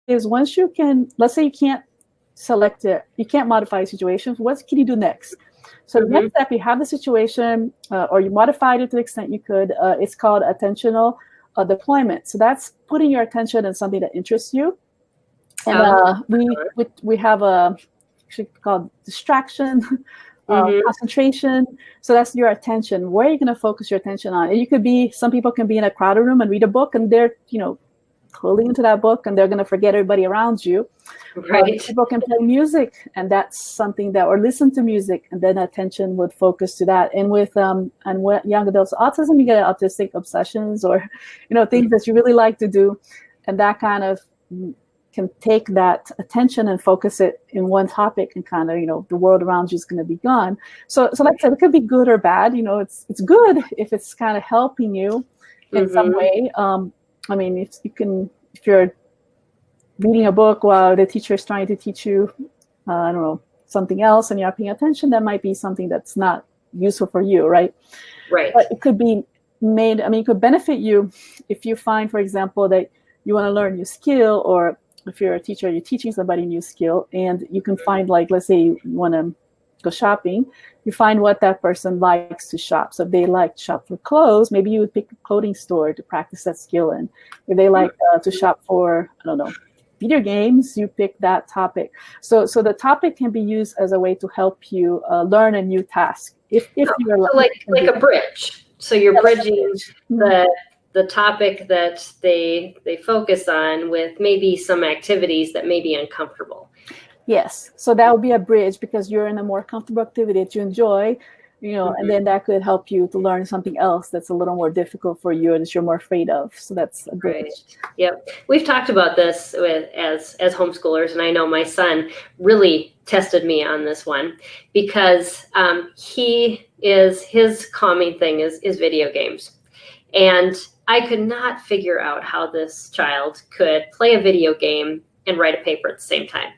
is once you can, let's say you can't select it, you can't modify situations, what can you do next? So the next step, you have the situation, or you modified it to the extent you could. It's called attentional deployment. So that's putting your attention in something that interests you. And we have a called distraction, concentration. So that's your attention. Where are you going to focus your attention on? And you could be, some people can be in a crowded room and read a book, and they're, totally into that book, and they're going to forget everybody around you. Right. People can play music, and that's something that, or listen to music, and then attention would focus to that. And with young adults autism, you get autistic obsessions, or things that you really like to do, and that kind of can take that attention and focus it in one topic, and kind of the world around you is going to be gone. So like I said, it could be good or bad. It's good if it's kind of helping you in some way. I mean, if you're reading a book while the teacher is trying to teach you, I don't know, something else, and you're not paying attention, that might be something that's not useful for you, right? Right. But it could be made, it could benefit you if you find, for example, that you want to learn a new skill, or if you're a teacher, you're teaching somebody a new skill, and you can find, like, let's say you want to go shopping, you find what that person likes to shop. So if they like to shop for clothes, maybe you would pick a clothing store to practice that skill in. If they like to shop for, I don't know, video games, you pick that topic. So the topic can be used as a way to help you learn a new task. If you're like a bridge. So you're bridging the topic that they focus on with maybe some activities that may be uncomfortable. Yes. So that would be a bridge, because you're in a more comfortable activity that you enjoy, and then that could help you to learn something else that's a little more difficult for you and that you're more afraid of. So that's a bridge. Right. Yep. We've talked about this as homeschoolers, and I know my son really tested me on this one, because his calming thing is video games. And I could not figure out how this child could play a video game and write a paper at the same time.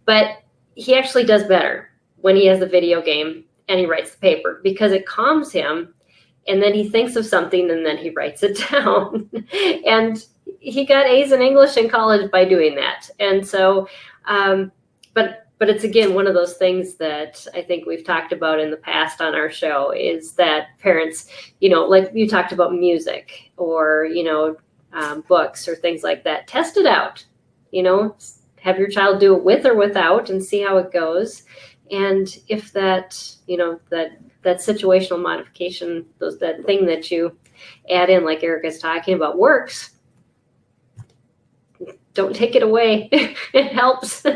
But he actually does better when he has the video game and he writes the paper, because it calms him, and then he thinks of something and then he writes it down. And he got A's in English in college by doing that. And so, but it's, again, one of those things that I think we've talked about in the past on our show, is that parents, like you talked about music, or, books or things like that, test it out, have your child do it with or without, and see how it goes. And if that, that situational modification, that thing that you add in, like Erika's talking about, works, don't take it away. It helps.